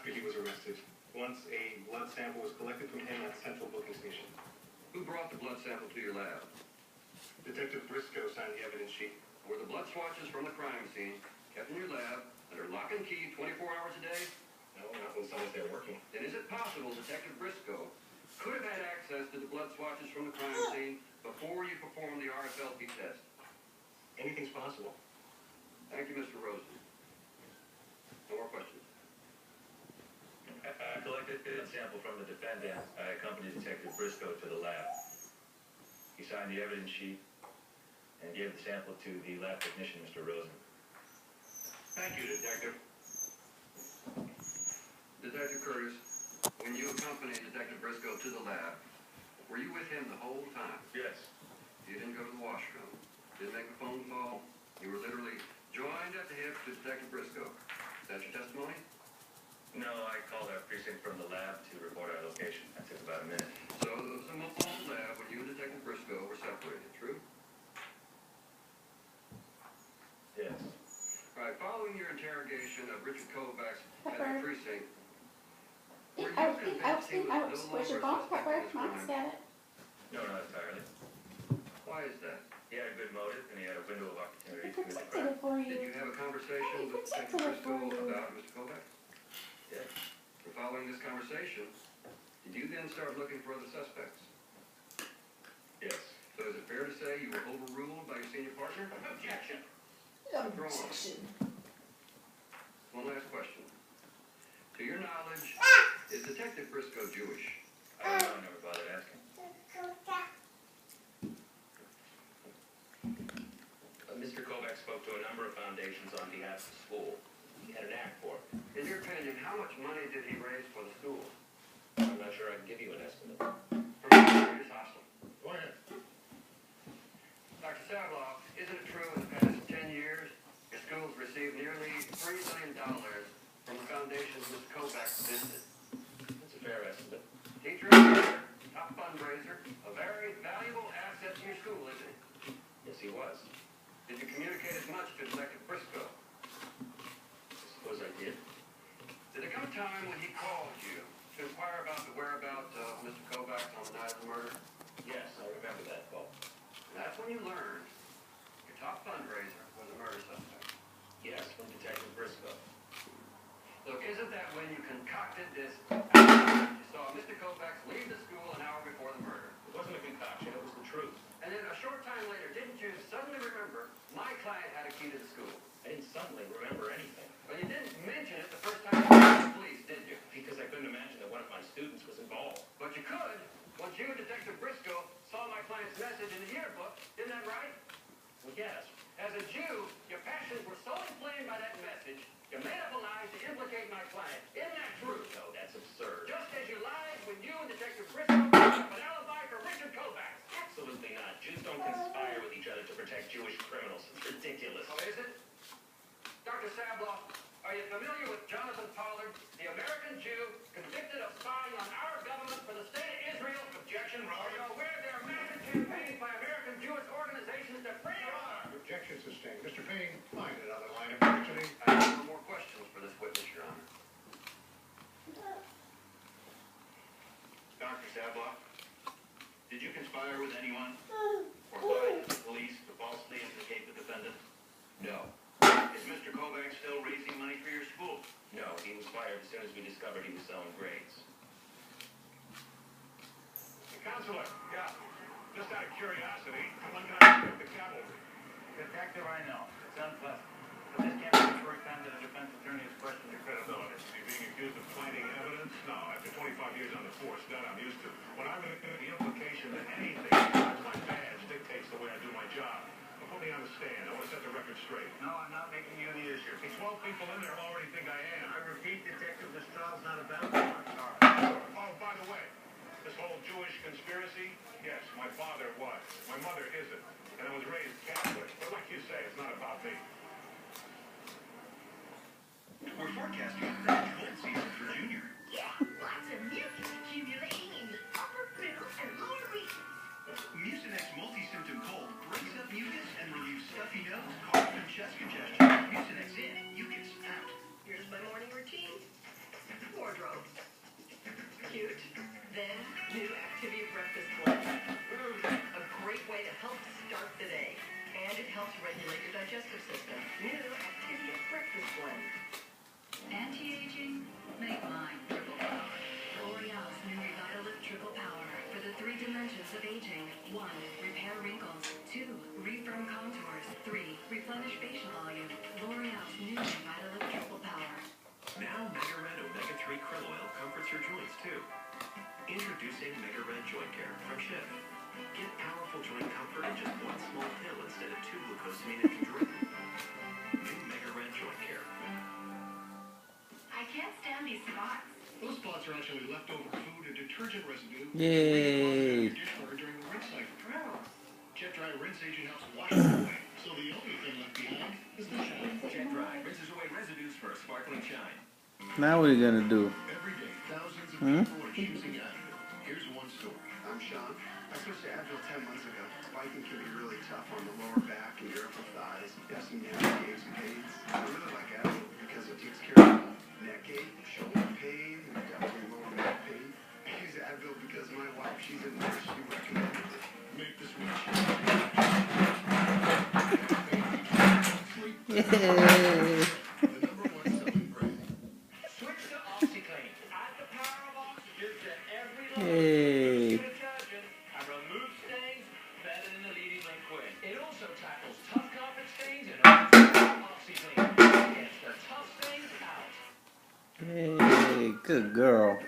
after he was arrested, once a blood sample was collected from him at Central Booking Station. Who brought the blood sample to your lab? Detective Briscoe signed the evidence sheet. Were the blood swatches from the crime scene kept in your lab under lock and key 24 hours a day? No, not when someone's there working. Then is it possible Detective Briscoe could have had access to the blood swatches from the crime scene before you performed the RFLP test? Anything's possible. Thank you, Mr. Rosen. No more questions. I collected a sample from the defendant. I accompanied Detective Briscoe to the lab. He signed the evidence sheet and gave the sample to the lab technician, Mr. Rosen. Thank you, Detective. Detective Curtis, when you accompanied Detective Briscoe to the lab, were you with him the whole time? Yes. You didn't go to the washroom, didn't make a phone call. You were literally joined at the hip to Detective Briscoe. Is that your testimony? No, I called our precinct from the lab to report our location. That took about a minute. So there was a mobile lab when you and Detective Briscoe were separated, true? Yes. All right, following your interrogation of Richard Kovacs at Pepper. the precinct, were you Ouch, convinced he was no ouch. Where's your ball, longer a Pepper? suspect in Mom's this got crime? it. No, not entirely. Why is that? He had a good motive and he had a window of opportunity I to commit the protected crime. it for Did you. you have a conversation I with Detective protected it for Briscoe you. about Mr. Kovacs? Yes. And following this conversation, did you then start looking for other suspects? Yes. So is it fair to say you were overruled by your senior partner? Objection. Objection. One last question. To your knowledge, is Detective Briscoe Jewish? I don't know, I never bothered asking. Mr. Kovacs spoke to a number of foundations on behalf of the school. He had an act for it. In your opinion, how much money did he raise for the school? I'm not sure I can give you an estimate. From the previous hostel. Go ahead. Dr. Savloff, isn't it true in the past 10 years, your school's received nearly $3 million from the foundations Mr. Kovacs visited? That's a fair estimate. Teacher of the year, top fundraiser, a very valuable asset to your school, isn't it? Yes, he was. Did you communicate as much to Detective Briscoe? I suppose I did. Did there come a time when he called you to inquire about the whereabouts of Mr. Kovacs on the night of the murder? Yes, I remember that call. And that's when you learned your top fundraiser was a murder suspect. Yes, from Detective Briscoe. Look, isn't that when you concocted this alibi? You saw Mr. Kovacs leave the school an hour before the murder. It wasn't a concoction, it was the truth. And then a short time later, didn't you suddenly remember my client had a key to the school? I didn't suddenly remember anything. But you didn't mention it the first time you called the police, did you? Because I couldn't imagine that one of my students was involved. But you could once you and Detective Briscoe saw my client's message in the yearbook. Isn't that right? Well, yes. As a Jew, your passions were so inflamed by that message, you made up a lie to implicate my client. Isn't that true? No, that's absurd. Just as you lied when you and Detective Briscoe made up an alibi for Richard Kovacs. Absolutely not. Jews don't conspire with each other to protect Jewish criminals. It's ridiculous. Oh, is it? Dr. Sabloff, are you familiar with Jonathan Pollard, the American Jew convicted of spying on our government for the state of Israel? Objection, Are you aware there are massive campaigns by American Jewish organizations to free Iran? Objection sustained. Mr. Payne, find another line of questioning. I have no more questions for this witness, Your Honor. Dr. Sabloff, did you conspire with anyone or lie to the police to falsely implicate the defendant? No. Is Mr. Kovacs still raising money for your school? No, he was fired as soon as we discovered he was selling grades. Counselor, yeah. Just out of curiosity, when can I pick the cavalry? Detective, I know. It's unpleasant. But this can't be the first time that a defense attorney has questioned your credibility. Is he being accused of planting evidence? No, after 25 years on the force, that I'm used to. When I'm in the implication that anything besides my badge dictates the way I do my job, put me on the stand. I want to set the record straight. No, I'm not making you the issue. 12 people in there already think I am. I repeat, Detective, this trial's not about you. Oh, by the way, this whole Jewish conspiracy, yes, my father was. My mother isn't. And I was raised Catholic. But like you say, it's not about me. We're forecasting a pretty cold season for Junior. Yeah, lots of mucus accumulating in the upper, middle, and lower regions. Mucinex multi-symptom cold breaks up mucus and relieves stuffy nose, cough, and chest congestion. Mucinex in, mucus out. Here's my morning routine. breakfast blend. A great way to help start the day. And it helps regulate your digestive system. New Activia breakfast blend. Anti-aging, make mine triple power. L'Oreal's new Revitalift Triple Power for the 3 dimensions of aging. 1. Repair wrinkles. 2. Refirm contours. 3. Replenish facial volume. L'Oreal's new Revitalift Triple Power. Now Mega Red Omega-3 Krill Oil comforts your joints too. Introducing Mega Red Joint Care from Schiff. Get powerful joint comfort in just 1 small pill instead of 2 glucosamine and chondroitin. New Mega Red Joint Care. I can't stand these spots. Those spots are actually leftover food and detergent residue. Yay. Dishwater during the rinse cycle. Jet Dry Rinse Agent helps wash it away. So the only thing left behind is the shine. Jet Dry rinses away residues for a sparkling shine. Now what are you gonna do? Every day, thousands of people are choosing Advil. Here's one story. I'm Sean. I switched to Advil 10 months ago. Biking can be really tough on the lower back and your upper thighs. You have some nagging aches and pains. I really like Advil because it takes care of neck ache, shoulder pain, and definitely lower back pain. I use Advil because my wife, she's a nurse. She recommended it. Make the switch. Yay. The #1 selling brand. Switch to OxyClean. Add the power of oxygen to every Yay. detergent and remove stains better than the leading liquid. It also tackles tough carpet stains and OxyClean gets the tough stains out. Yay. Good girl.